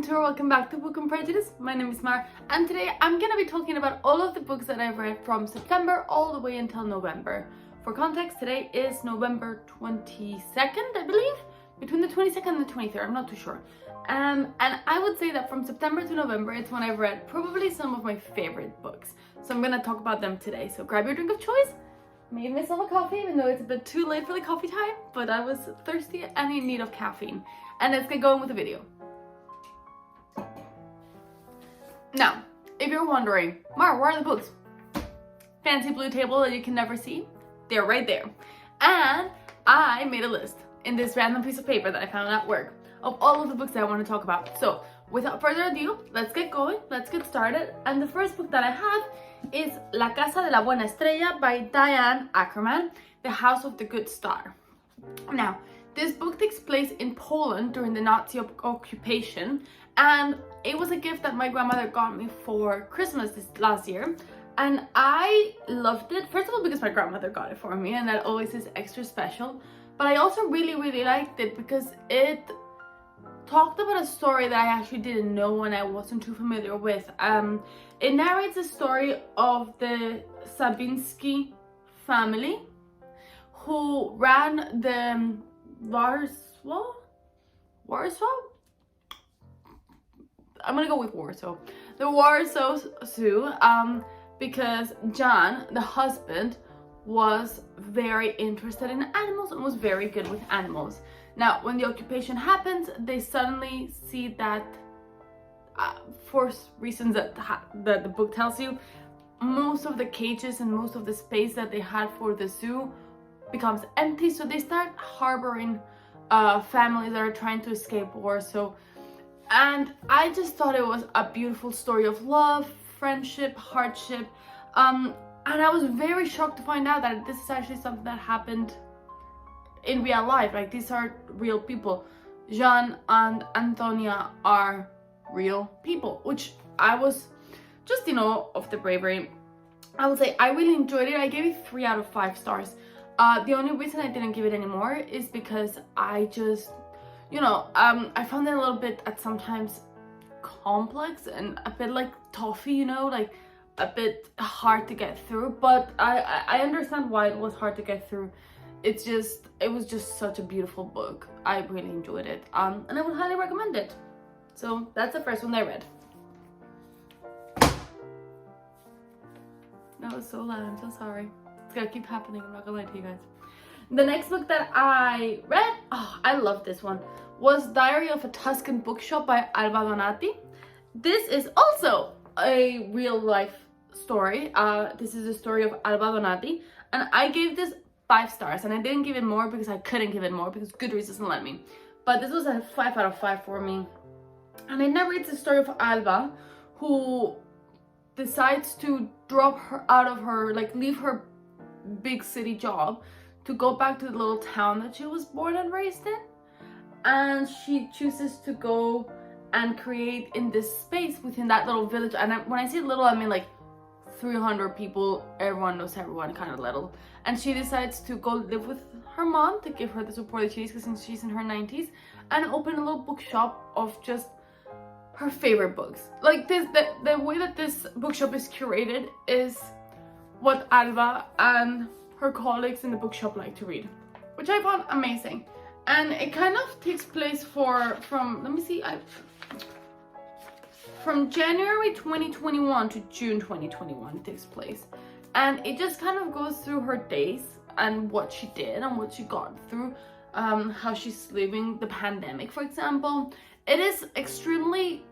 Welcome back to Book and Prejudice. My name is Mar, and today I'm gonna be talking about all of the books that I've read from September all the way until November. For context, today is November 22nd, I believe, between the 22nd and the 23rd, I'm not too sure. And I would say that from September to November, it's when I've read probably some of my favorite books. So I'm gonna talk about them today. So grab your drink of choice, made myself a coffee, even though it's a bit too late for the coffee time, but I was thirsty and in need of caffeine. And let's get going with the video. Now, if you're wondering, Mar, where are the books? Fancy blue table that you can never see? They're right there. And I made a list in this random piece of paper that I found at work of all of the books that I want to talk about. So, without further ado, let's get going, let's get started. And the first book that I have is La Casa de la Buena Estrella by Diane Ackerman, The House of the Good Star. Now, this book takes place in Poland during the Nazi occupation, and it was a gift that my grandmother got me for Christmas this last year, and I loved it. First of all, because my grandmother got it for me, and that always is extra special, but I also really liked it because it talked about a story that I actually didn't know and I wasn't too familiar with. It narrates the story of the Sabinsky family who ran the Warsaw? I'm gonna go with Warsaw. The Warsaw Zoo, because John, the husband, was very interested in animals and was very good with animals. Now, when the occupation happens, they suddenly see that, for reasons that the book tells you, most of the cages and most of the space that they had for the zoo becomes empty, so they start harboring families that are trying to escape Warsaw. And I just thought it was a beautiful story of love, friendship, hardship, and I was very shocked to find out that this is actually something that happened in real life. Like, these are real people. Jean and Antonia are real people, which I was just, of the bravery. I would say I really enjoyed it. I gave it 3 out of 5 stars. The only reason I didn't give it anymore is because I just, I found it a little bit at sometimes complex and a bit like toffee, like a bit hard to get through. But I understand why it was hard to get through. It was just such a beautiful book. I really enjoyed it. And I would highly recommend it. So that's the first one I read. That was so loud, I'm so sorry. It's gonna keep happening, I'm not gonna lie to you guys. The next book that I read, I love this one, was Diary of a Tuscan Bookshop by Alba Donati. This is also a real life story. This is the story of Alba Donati, and I gave this 5 stars, and I didn't give it more because I couldn't give it more because Goodreads doesn't let me. But this was a 5 out of 5 for me. And it narrates the story of Alba, who decides to drop her out of her, leave her big city job to go back to the little town that she was born and raised in, and she chooses to go and create in this space within that little village. And when I say little, I mean like 300 people, everyone knows everyone, kind of little. And she decides to go live with her mom to give her the support that she needs, because she's in her 90s, and open a little bookshop of just her favorite books. Like this, the way that this bookshop is curated is what Alba and her colleagues in the bookshop like to read, which I found amazing. And it kind of takes place from January 2021 to June 2021 it takes place. And it just kind of goes through her days and what she did and what she got through, how she's living the pandemic, for example. It is extremely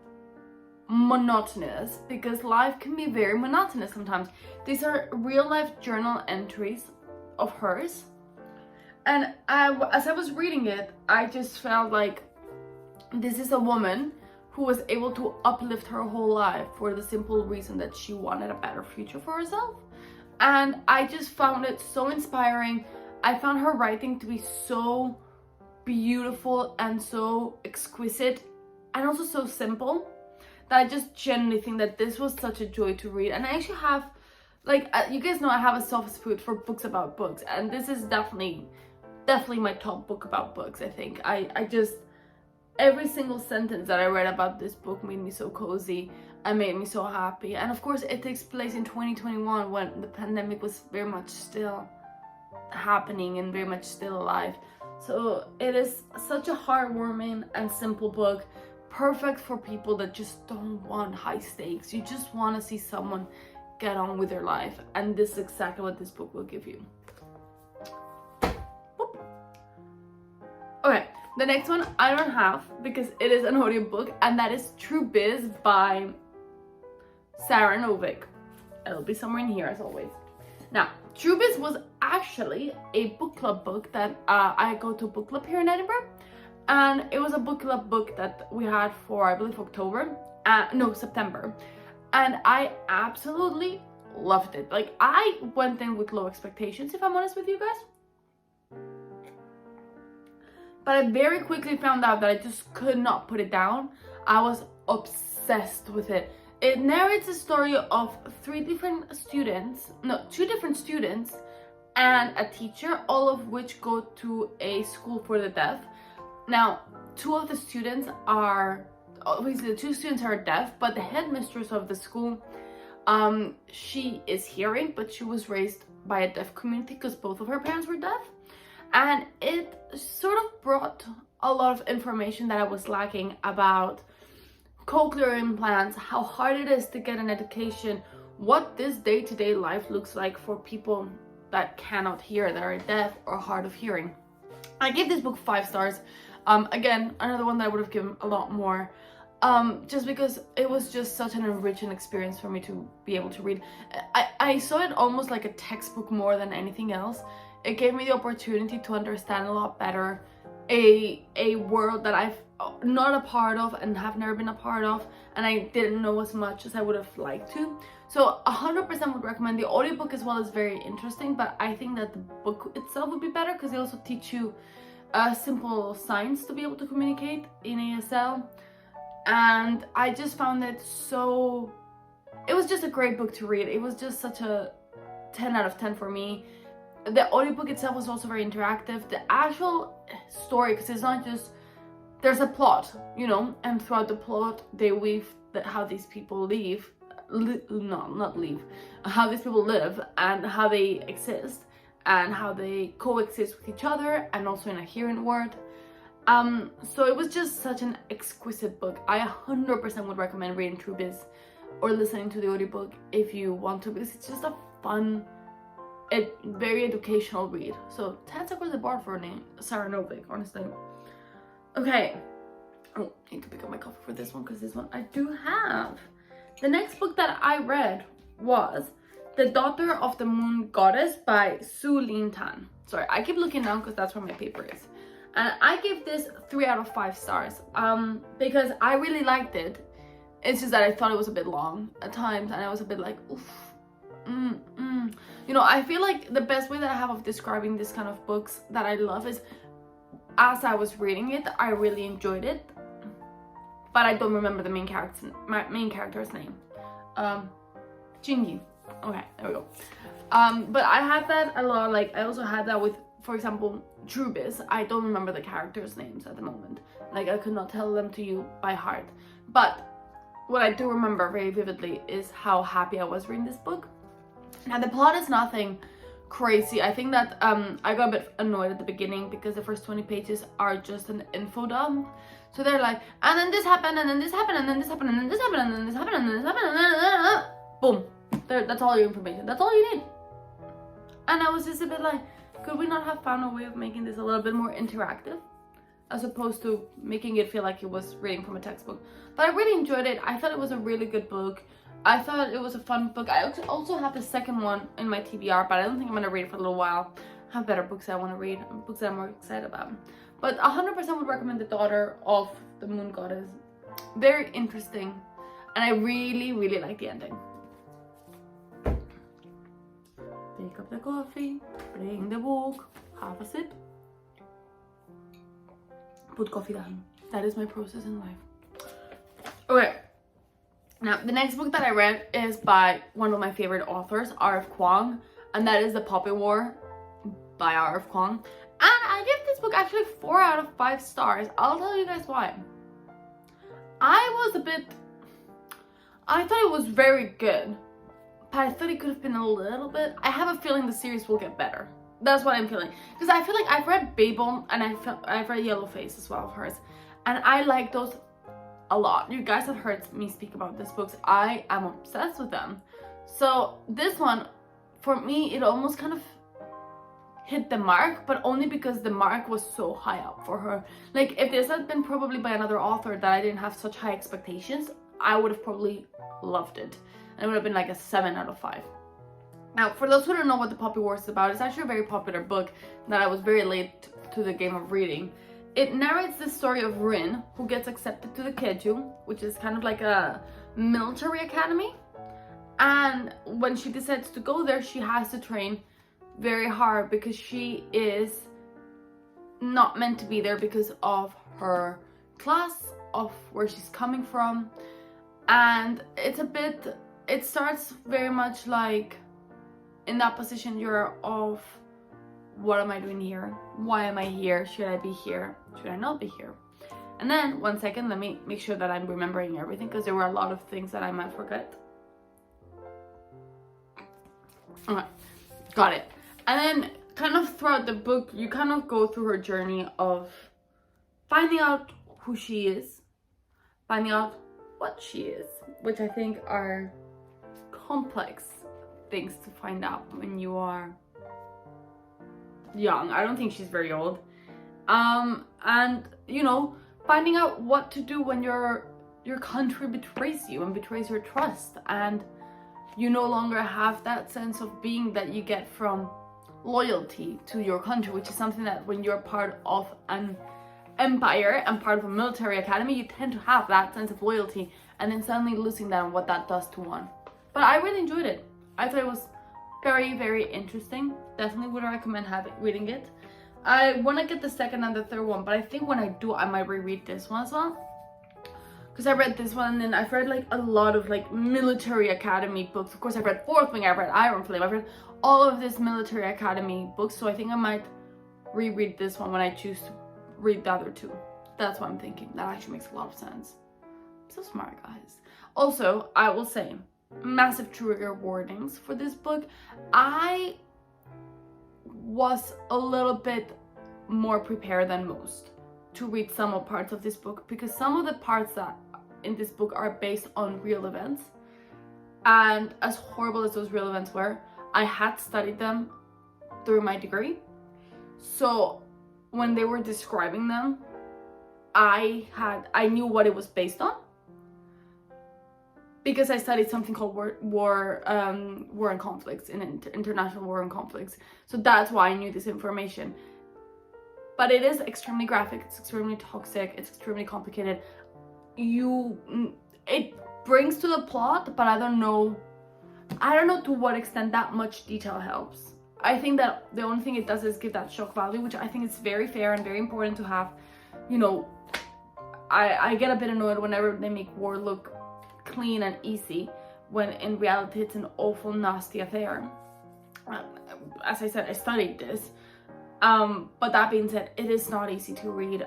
monotonous because life can be very monotonous sometimes. These are real life journal entries of hers, and as I was reading it, I just felt like this is a woman who was able to uplift her whole life for the simple reason that she wanted a better future for herself. And I just found it so inspiring. I found her writing to be so beautiful and so exquisite and also so simple that I just genuinely think that this was such a joy to read. And I actually have like you guys know I have a soft spot for books about books, and this is definitely my top book about books. I think I just, every single sentence that I read about this book made me so cozy and made me so happy. And of course it takes place in 2021 when the pandemic was very much still happening and very much still alive. So it is such a heartwarming and simple book, perfect for people that just don't want high stakes. You just want to see someone get on with their life, and this is exactly what this book will give you. Boop. Okay, the next one I don't have because it is an audiobook, and that is True Biz by Sarah Novick. It'll be somewhere in here as always. Now, True Biz was actually a book club book that I go to book club here in Edinburgh, and it was a book club book that we had for, I believe, September, and I absolutely loved it. Like, I went in with low expectations, if I'm honest with you guys, but I very quickly found out that I just could not put it down. I was obsessed with it. It narrates a story of two different students and a teacher, all of which go to a school for the deaf. Now, obviously the two students are deaf, but the headmistress of the school, she is hearing, but she was raised by a deaf community because both of her parents were deaf. And it sort of brought a lot of information that I was lacking about cochlear implants, how hard it is to get an education, what this day-to-day life looks like for people that cannot hear, that are deaf or hard of hearing. I gave this book 5 stars. Again, another one that I would have given a lot more, just because it was just such an enriching experience for me to be able to read. I saw it almost like a textbook more than anything else. It gave me the opportunity to understand a lot better a world that I've not a part of and have never been a part of, and I didn't know as much as I would have liked to. So 100% would recommend. The audiobook as well is very interesting, but I think that the book itself would be better because they also teach you simple signs to be able to communicate in ASL, and I just found it so, it was just a great book to read. It was just such a 10 out of 10 for me. The audiobook itself was also very interactive. The actual story, because it's not just, there's a plot, you know, and throughout the plot they weave how these people how these people live and how they exist and how they coexist with each other, and also in a hearing world. So it was just such an exquisite book. I 100% would recommend reading True Biz or listening to the audiobook if you want to, because it's just a fun, very educational read. So 10 across the board for Sarah Novick, honestly. Okay, oh, I need to pick up my coffee for this one because this one I do have. The next book that I read was The Daughter of the Moon Goddess by Su Lin Tan. Sorry, I keep looking down because that's where my paper is. And I give this 3 out of 5 stars because I really liked it. It's just that I thought it was a bit long at times, and I was a bit like, oof. You know, I feel like the best way that I have of describing this kind of books that I love is, as I was reading it, I really enjoyed it, but I don't remember the main character's name. Jingi. Okay, there we go. But I had that a lot. Like, I also had that with, for example, True Biz. I don't remember the characters' names at the moment. Like, I could not tell them to you by heart. But what I do remember very vividly is how happy I was reading this book. Now, the plot is nothing crazy. I think that I got a bit annoyed at the beginning because the first 20 pages are just an info dump. So they're like, and then this happened, and then this happened, and then this happened, and then this happened, and then this happened, and then this happened, and then boom. That's all your information. That's all you need. And I was just a bit like, could we not have found a way of making this a little bit more interactive, as opposed to making it feel like it was reading from a textbook? But I really enjoyed it. I thought it was a really good book. I thought it was a fun book. I also have the second one in my TBR, but I don't think I'm going to read it for a little while. I have better books I want to read, books that I'm more excited about. But 100% would recommend The Daughter of the Moon Goddess. Very interesting, and I really, really like the ending. Pick up the coffee, bring the book, have a sip, put coffee down. That is my process in life. Okay. Now, the next book that I read is by one of my favorite authors, R.F. Kuang, and that is The Poppy War by R.F. Kuang. And I give this book actually 4 out of 5 stars. I'll tell you guys why. I thought it was very good, but I thought it could have been a little bit. I have a feeling the series will get better. That's what I'm feeling. Because I feel like I've read Babel and I've read Yellowface as well of hers. And I like those a lot. You guys have heard me speak about these books. I am obsessed with them. So this one, for me, it almost kind of hit the mark, but only because the mark was so high up for her. Like, if this had been probably by another author that I didn't have such high expectations, I would have probably loved it. And it would have been like a 7 out of 5. Now, for those who don't know what The Poppy War is about, it's actually a very popular book that I was very late to the game of reading. It narrates the story of Rin, who gets accepted to the Keju, which is kind of like a military academy. And when she decides to go there, she has to train very hard because she is not meant to be there because of her class, of where she's coming from. And it starts very much like in that position you're of, what am I doing here? Why am I here? Should I be here? Should I not be here? And then, 1 second, let me make sure that I'm remembering everything, because there were a lot of things that I might forget. Okay, got it. And then kind of throughout the book, you kind of go through her journey of finding out who she is, finding out what she is, which I think are complex things to find out when you are young. I don't think she's very old. And you know, finding out what to do when your country betrays you and betrays your trust, and you no longer have that sense of being that you get from loyalty to your country, which is something that when you're part of an empire and part of a military academy, you tend to have that sense of loyalty, and then suddenly losing that and what that does to one. But I really enjoyed it. I thought it was very, very interesting. Definitely would recommend reading it. I want to get the second and the third one, but I think when I do, I might reread this one as well. Because I read this one, and then I've read like a lot of like military academy books. Of course, I've read Fourth Wing, I've read Iron Flame, I've read all of this military academy books. So I think I might reread this one when I choose to read the other two. That's what I'm thinking. That actually makes a lot of sense. I'm so smart, guys. Also, I will say, massive trigger warnings for this book. I was a little bit more prepared than most to read some of parts of this book, because some of the parts that in this book are based on real events, and as horrible as those real events were, I had studied them through my degree. So when they were describing them, I knew what it was based on, because I studied something called war and conflicts, international war and conflicts. So that's why I knew this information. But it is extremely graphic, it's extremely toxic, it's extremely complicated. It brings to the plot, but I don't know to what extent that much detail helps. I think that the only thing it does is give that shock value, which I think is very fair and very important to have. You know, I get a bit annoyed whenever they make war look clean and easy, when in reality it's an awful, nasty affair. As I said, I studied this. But that being said, it is not easy to read.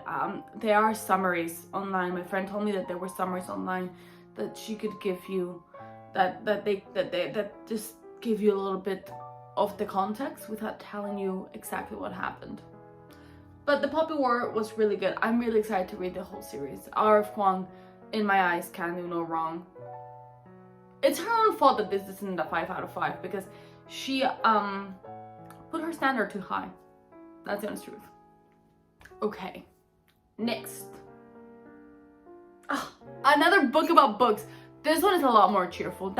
There are summaries online. My friend told me that there were summaries online that she could give you, that just give you a little bit of the context without telling you exactly what happened. But The Poppy War was really good. I'm really excited to read the whole series. R.F. Kuang, in my eyes, can do no wrong. It's her own fault that this isn't a 5 out of 5, because she put her standard too high. That's the honest truth. Okay, next. Another book about books. This one is a lot more cheerful.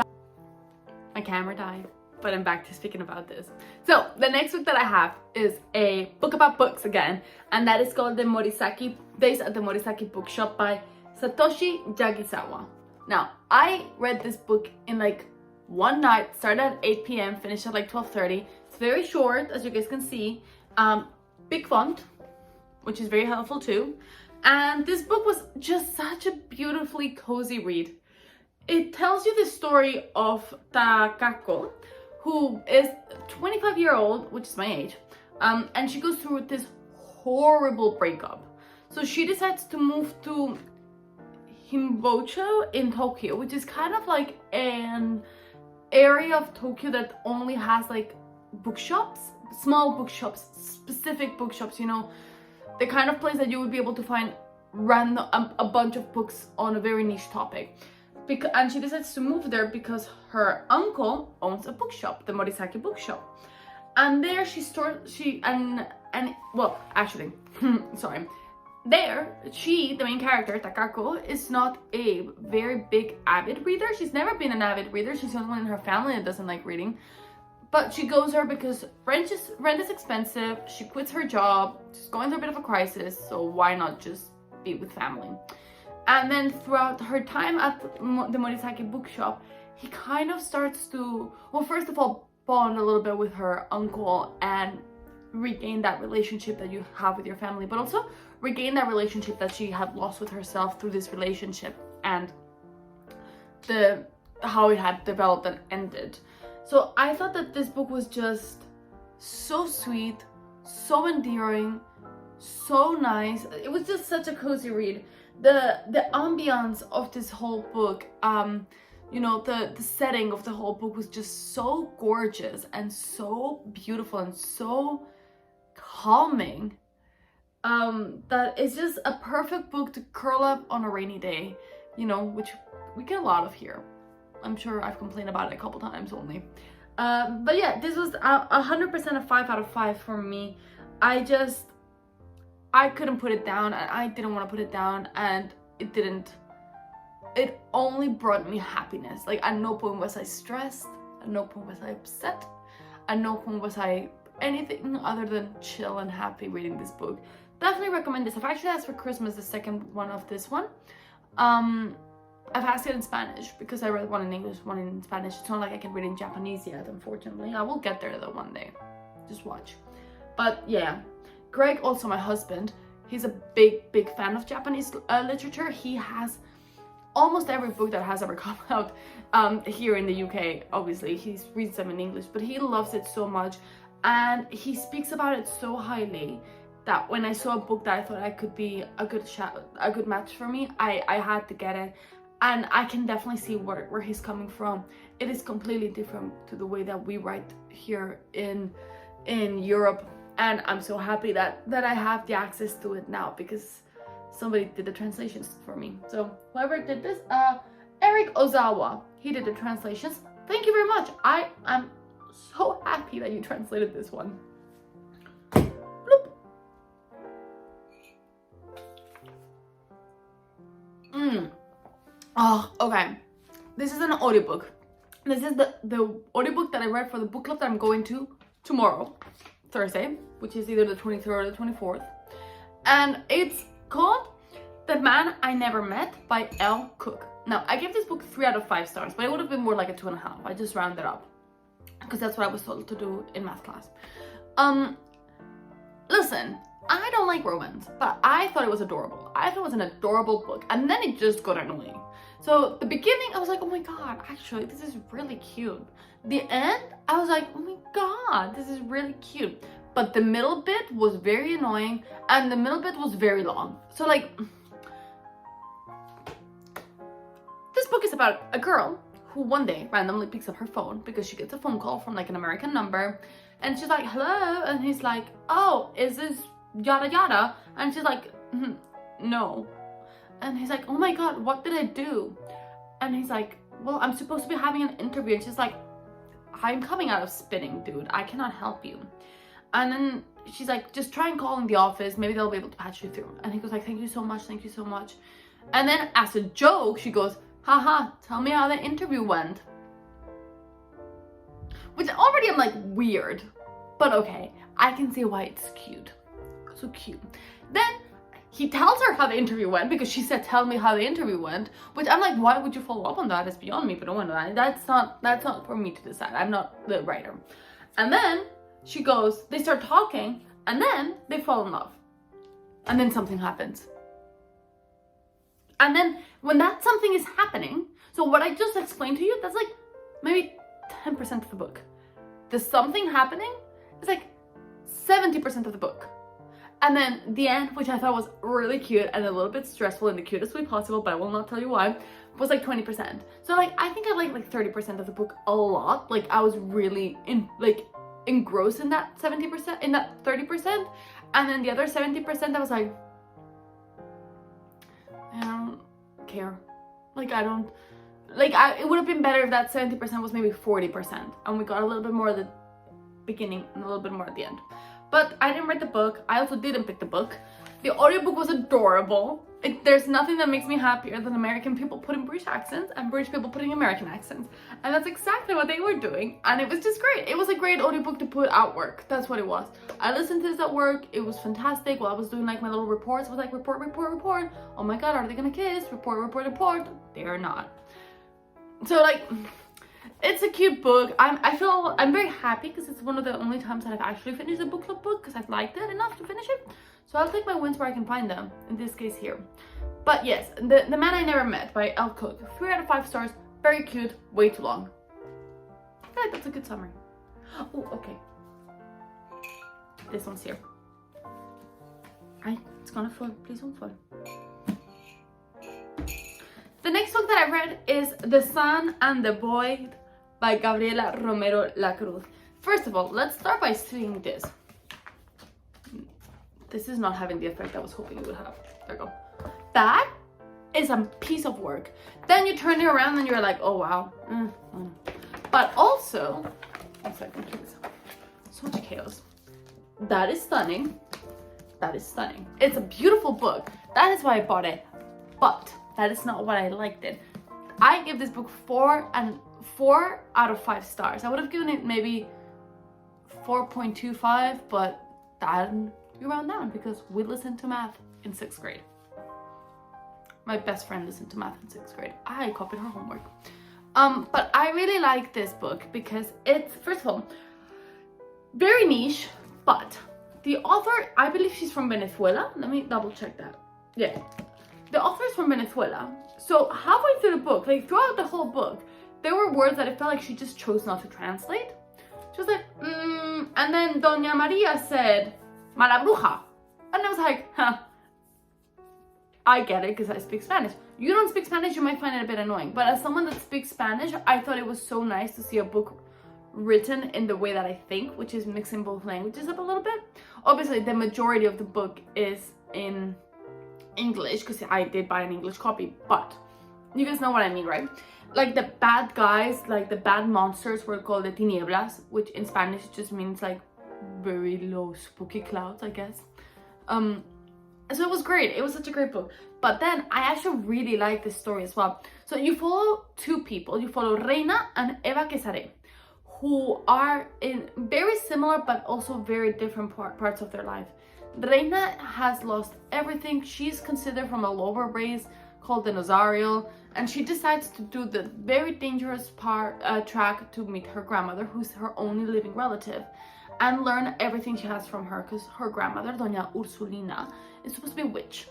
My camera died, but I'm back to speaking about this. So the next book that I have is a book about books again, and that is called Days at the Morisaki Bookshop by Satoshi Jagisawa. Now, I read this book in like one night, started at 8 p.m, finished at like 12:30. It's very short, as you guys can see. Big font, which is very helpful too. And this book was just such a beautifully cozy read. it tells you the story of Takako, who is 25-year-old, which is my age, and she goes through this horrible breakup. So she decides to move to Himbocho in Tokyo, which is kind of like an area of Tokyo that only has like bookshops, small bookshops, specific bookshops, you know, the kind of place that you would be able to find random a bunch of books on a very niche topic. And she decides to move there because her uncle owns a bookshop, the Morisaki bookshop, and there there, the main character, Takako, is not a very big avid reader. She's never been an avid reader. She's the only one in her family that doesn't like reading. But she goes there because rent is expensive. She quits her job. She's going through a bit of a crisis. So why not just be with family? And then throughout her time at the Morisaki bookshop, he kind of starts to, well, first of all, bond a little bit with her uncle and regain that relationship that you have with your family, but also regain that relationship that she had lost with herself through this relationship and how it had developed and ended. So I thought that this book was just so sweet, so endearing, so nice. It was just such a cozy read. The ambiance of this whole book, you know, the setting of the whole book was just so gorgeous and so beautiful and so calming, that it's just a perfect book to curl up on a rainy day, you know, which we get a lot of here. I'm sure I've complained about it a couple times only. But yeah, this was 100% a 5 out of 5 for me. I couldn't put it down, and I didn't want to put it down, and it only brought me happiness. Like, at no point was I stressed, at no point was I upset, at no point was I anything other than chill and happy reading this book. Definitely recommend this. I've actually asked for Christmas the second one of this one. I've asked it in Spanish because I read one in English, one in Spanish. It's not like I can read in Japanese yet, unfortunately. I will get there though one day. Just watch. But yeah, Greg, also my husband, he's a big fan of Japanese literature. He has almost every book that has ever come out here in the UK. Obviously, he reads them in English, but he loves it so much, and he speaks about it so highly that when I saw a book that I thought I could be a good match for me, I had to get it. And I can definitely see where he's coming from. It is completely different to the way that we write here in Europe, and I'm so happy that I have the access to it now because somebody did the translations for me. So whoever did this, Eric Ozawa, he did the translations. Thank you very much. I am so happy that you translated this one. Bloop. Oh, okay. This is an audiobook. This is the audiobook that I read for the book club that I'm going to tomorrow, Thursday, which is either the 23rd or the 24th. And it's called The Man I Never Met by L. Cook. Now, I gave this book 3 out of 5 stars, but it would have been more like a 2.5. I just rounded up because that's what I was told to do in math class. Listen, I don't like romance, but I thought it was adorable. I thought it was an adorable book, and then it just got annoying. So the beginning, I was like, oh my god, actually, this is really cute. The end, I was like, oh my god, this is really cute. But the middle bit was very annoying, and the middle bit was very long. So like, this book is about a girl who one day randomly picks up her phone because she gets a phone call from like an American number, and she's like, hello, and he's like, oh, is this yada yada? And she's like, no. And he's like, oh my god, what did I do? And he's like, well, I'm supposed to be having an interview. And she's like, I'm coming out of spinning, dude, I cannot help you. And then she's like, just try and call in the office, maybe they'll be able to patch you through. And he goes like, thank you so much, thank you so much. And then as a joke, she goes, haha, tell me how the interview went. Which already I'm like, weird, but okay, I can see why it's cute. So cute. Then he tells her how the interview went because she said, tell me how the interview went, which I'm like, why would you follow up on that? It's beyond me, but no one, that's not for me to decide. I'm not the writer. And then she goes, they start talking, and then they fall in love. And then something happens. And then when that something is happening, So what I just explained to you, that's like maybe 10% of the book. The something happening is like 70% of the book. And then the end, which I thought was really cute and a little bit stressful in the cutest way possible, but I will not tell you why, was like 20%. So like, I think I like 30% of the book a lot. Like I was really engrossed in that 70%, in that 30%. And then the other 70%, I was like, I don't care. Like I don't, like it would have been better if that 70% was maybe 40%. And we got a little bit more at the beginning and a little bit more at the end. But I didn't read the book. I also didn't pick the book. The audiobook was adorable. There's nothing that makes me happier than American people putting British accents and British people putting American accents. And that's exactly what they were doing. And it was just great. It was a great audiobook to put at work. That's what it was. I listened to this at work. It was fantastic. While I was doing like my little reports, I was like, report, report, report. Oh my God, are they gonna kiss? Report, report, report. They are not. So like, it's a cute book. I'm very happy because it's one of the only times that I've actually finished a book club book because I've liked it enough to finish it. So I'll take my wins where I can find them, in this case here. But yes, The Man I Never Met by Elle Cook. 3 out of 5 stars. Very cute, way too long. I feel like that's a good summary. Oh, okay. This one's here. It's gonna fall, please don't fall. The next book that I read is The Sun and the Void by Gabriela Romero Lacruz. First of all, let's start by seeing this. This is not having the effect I was hoping it would have. There we go. That is a piece of work. Then you turn it around and you're like, oh wow. But also, one second please. So much chaos. That is stunning. That is stunning. It's a beautiful book. That is why I bought it. But that is not what I liked it. I give this book 4 out of 5 stars. I would have given it maybe 4.25, but then you round down because we listened to math in 6th grade. My best friend listened to math in 6th grade. I copied her homework. But I really like this book because it's, first of all, very niche, but the author, I believe she's from Venezuela. Let me double check that. Yeah. The author is from Venezuela. So halfway through the book, like throughout the whole book, there were words that it felt like she just chose not to translate. She was like, and then Doña Maria said, mala bruja. And I was like, huh. I get it because I speak Spanish. You don't speak Spanish, you might find it a bit annoying. But as someone that speaks Spanish, I thought it was so nice to see a book written in the way that I think, which is mixing both languages up a little bit. Obviously, the majority of the book is in English because I did buy an English copy, but you guys know what I mean, right? Like the bad guys, like the bad monsters were called the tinieblas, which in Spanish just means like very low spooky clouds, I guess. So it was great. It was such a great book. But then I actually really like this story as well. So you follow 2 people. You follow Reina and Eva Quesare, who are in very similar but also very different parts of their life. Reina has lost everything. She's considered from a lower race called the Nazario, and she decides to do the very dangerous track to meet her grandmother, who's her only living relative, and learn everything she has from her, because her grandmother, Doña Ursulina, is supposed to be a witch.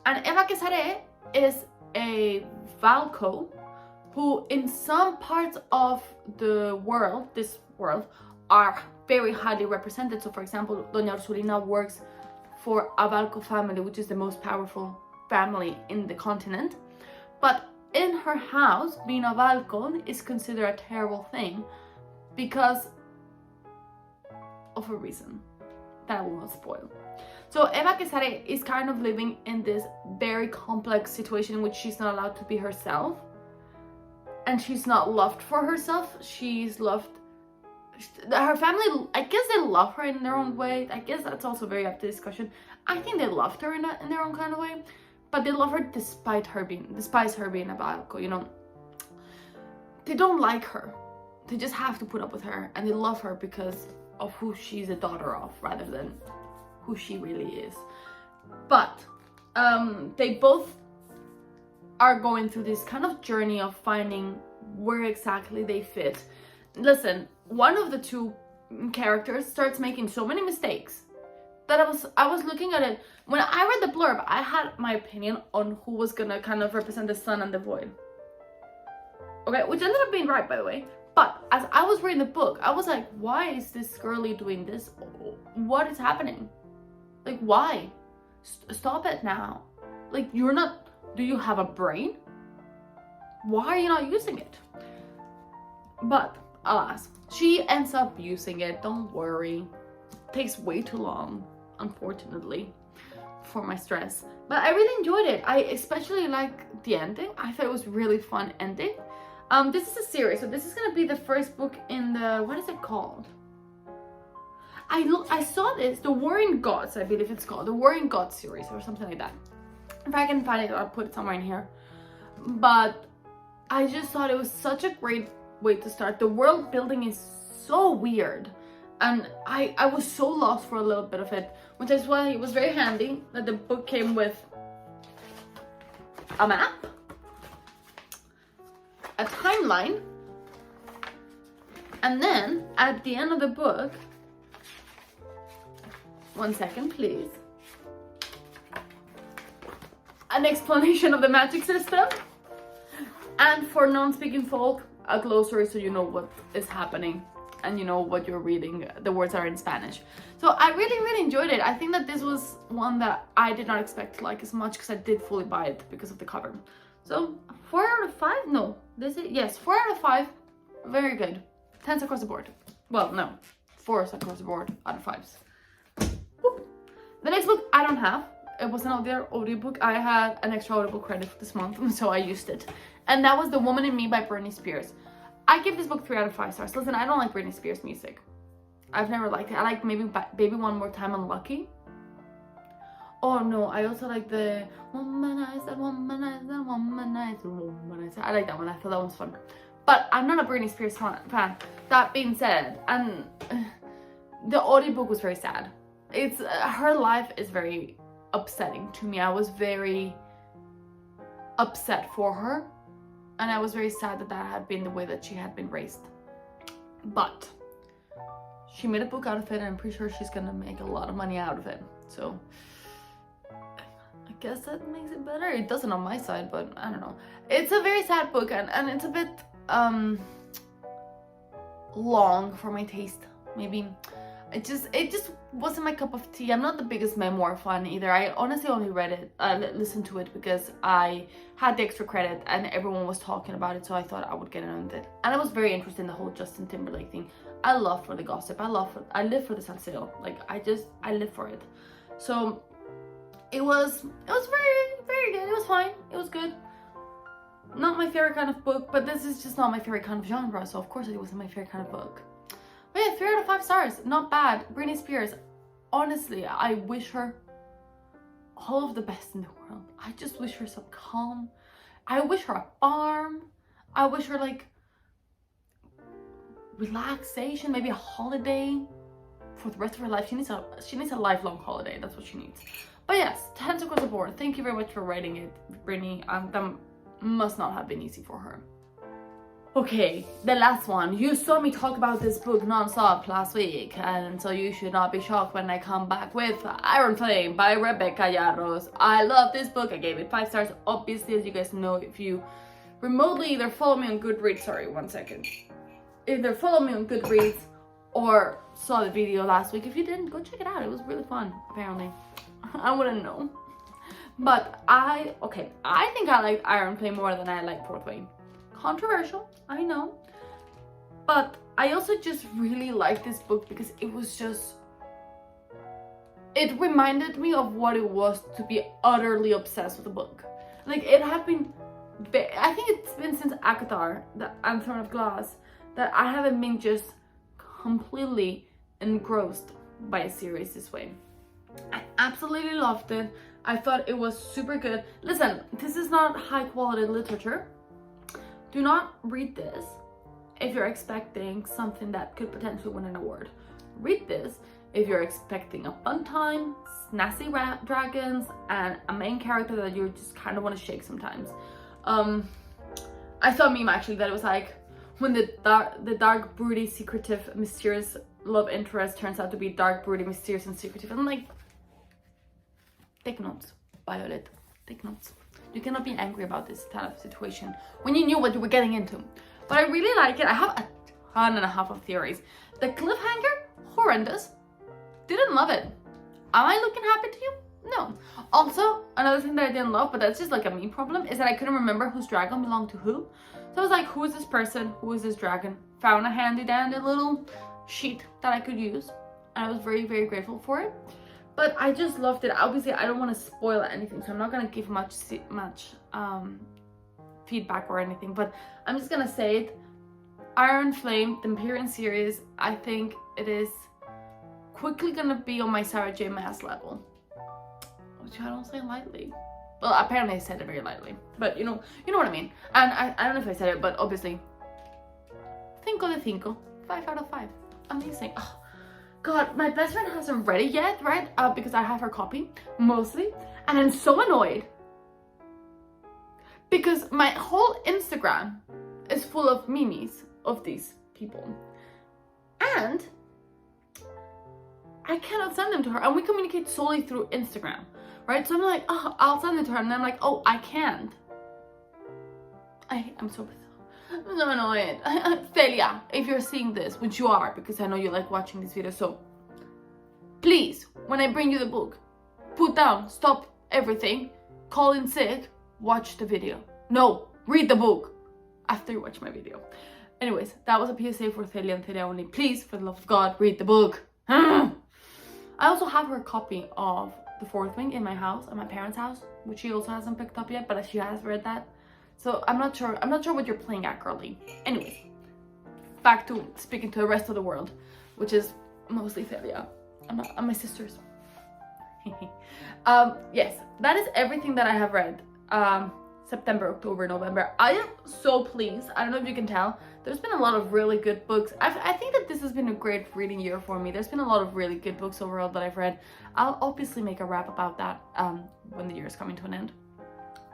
And Eva Quesare is a Valco who in some parts of the world, this world, are very highly represented. So for example, Doña Ursulina works for a Valco family, which is the most powerful family in the continent. But in her house, being a Valco is considered a terrible thing because of a reason that I will not spoil. So Eva Quesare is kind of living in this very complex situation in which she's not allowed to be herself. And she's not loved for herself. She's loved, her family, I guess they love her in their own way. I guess that's also very up to discussion. I think they loved her in their own kind of way. But they love her despise her being a Valco, you know. They don't like her. They just have to put up with her. And they love her because of who she's a daughter of rather than who she really is. But they both are going through this kind of journey of finding where exactly they fit. Listen, one of the 2 characters starts making so many mistakes that I was looking at it. When I read the blurb, I had my opinion on who was gonna kind of represent the sun and the void. Okay, which ended up being right, by the way. But as I was reading the book, I was like, why is this girlie doing this? What is happening? Like, why? Stop it now. Like, you're not... Do you have a brain? Why are you not using it? But, alas, she ends up using it. Don't worry. It takes way too long, unfortunately, for my stress. But I really enjoyed it. I especially like the ending. I thought it was really fun ending. This is a series, so this is gonna be the first book in the... What is it called? I saw this, the Warring Gods, I believe it's called. The Warring Gods series or something like that. If I can find it, I'll put it somewhere in here. But I just thought it was such a great way to start. The world building is so weird. And I was so lost for a little bit of it, which is why it was very handy that the book came with a map, a timeline, and then at the end of the book, one second please, an explanation of the magic system, and for non-speaking folk, a glossary so you know what is happening and you know what you're reading. The words are in Spanish. So I really enjoyed it. I think that this was one that I did not expect to like as much because I did fully buy it because of the cover. So 4 out of 5? No, this is, yes, 4 out of 5. Very good. 10s across the board. Well, no, 4s across the board out of 5s. Whoop. The next book I don't have. It was an audiobook. I had an extra audible credit this month, so I used it. And that was The Woman in Me by Britney Spears. I give this book 3 out of 5 stars. Listen, I don't like Britney Spears music. I've never liked it. I like maybe Baby One More Time and Lucky. Oh no, I also like the Womanizer, Womanizer, Womanizer, Womanizer. I like that one. I thought that one was fun. But I'm not a Britney Spears fan. That being said, and the audiobook was very sad. It's her life is very upsetting to me. I was very upset for her. And I was very sad that that had been the way that she had been raised. But she made a book out of it, and I'm pretty sure she's gonna make a lot of money out of it. So I guess that makes it better. It doesn't on my side, but I don't know. It's a very sad book, and it's a bit long for my taste. Maybe it just wasn't my cup of tea. I'm not the biggest memoir fan either. I honestly only read it, listened to it because I had the extra credit and everyone was talking about it, so I thought I would get on it. And I was very interested in the whole Justin Timberlake thing. I love for the gossip. I live for the salseo. Like I live for it. So it was very good. It was fine. It was good. Not my favorite kind of book, but this is just not my favorite kind of genre, so of course it wasn't my favorite kind of book. But yeah, 3 out of 5 stars. Not bad. Britney Spears. Honestly, I wish her all of the best in the world. I just wish her some calm. I wish her a farm. I wish her like relaxation, maybe a holiday for the rest of her life. She needs a lifelong holiday. That's what she needs. But yes, 10s across the board. Thank you very much for writing it, Britney. That must not have been easy for her. Okay, the last one. You saw me talk about this book non-stop last week, and so you should not be shocked when I come back with Iron Flame by Rebecca Yarros. I love this book. I gave it 5 stars. Obviously, as you guys know, if you remotely either follow me on Goodreads, sorry, one second. Either follow me on Goodreads or saw the video last week. If you didn't, go check it out. It was really fun, apparently. I wouldn't know. But I think I like Iron Flame more than I like Fourth Wing. Controversial, I know, but I also just really liked this book because it reminded me of what it was to be utterly obsessed with a book. Like, it had been, I think it's been since Akatar, the Anthem of Glass, that I haven't been just completely engrossed by a series this way. I absolutely loved it. I thought it was super good. Listen, this is not high quality literature. Do not read this if you're expecting something that could potentially win an award. Read this if you're expecting a fun time, snazzy dragons, and a main character that you just kind of want to shake sometimes. I saw a meme actually that it was like when the dark, broody, secretive, mysterious love interest turns out to be dark, broody, mysterious, and secretive. And I'm like, take notes, Violet, take notes. You cannot be angry about this kind of situation when you knew what you were getting into. But I really like it. I have a ton and a half of theories. The cliffhanger, horrendous. Didn't love it. Am I looking happy to you? No. Also, another thing that I didn't love, but that's just like a me problem, is that I couldn't remember whose dragon belonged to who. So I was like, who is this person? Who is this dragon? Found a handy dandy little sheet that I could use. And I was very, very grateful for it. But I just loved it. Obviously, I don't want to spoil anything, so I'm not going to give much feedback or anything. But I'm just going to say it. Iron Flame, the Empyrean series, I think it is quickly going to be on my Sarah J. Maas level. Which I don't say lightly. Well, apparently I said it very lightly. But you know what I mean. And I don't know if I said it, but obviously. 5 de 5. 5 out of 5. Amazing. Oh, God, my best friend hasn't read it yet, right? Because I have her copy, mostly. And I'm so annoyed. Because my whole Instagram is full of memes of these people. And I cannot send them to her. And we communicate solely through Instagram, right? So I'm like, oh, I'll send it to her. And I'm like, oh, I can't. I'm so annoyed. Celia, if you're seeing this, which you are, because I know you like watching this video, so please, when I bring you the book, put down, stop everything, call in sick, watch the video. No, read the book after you watch my video. Anyways, that was a PSA for Celia and Celia only. Please, for the love of God, read the book. I also have her copy of The Fourth Wing in my house, at my parents' house, which she also hasn't picked up yet, but she has read that. So I'm not sure what you're playing at, girly. Anyways, back to speaking to the rest of the world, which is mostly Celia and my sisters. Yes, that is everything that I have read. September, October, November. I am so pleased. I don't know if you can tell. There's been a lot of really good books. I think that this has been a great reading year for me. There's been a lot of really good books overall that I've read. I'll obviously make a wrap about that when the year is coming to an end.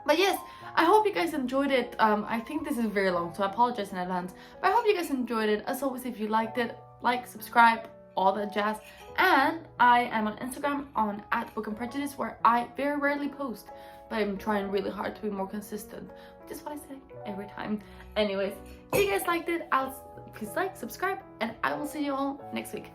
But yes, I hope you guys enjoyed it. I think this is very long, so I apologize in advance. But I hope you guys enjoyed it. As always, if you liked it, like, subscribe, all that jazz. And I am on Instagram on @BookandPrejudice, where I very rarely post. But I'm trying really hard to be more consistent, which is what I say every time. Anyways, if you guys liked it, please like, subscribe, and I will see you all next week.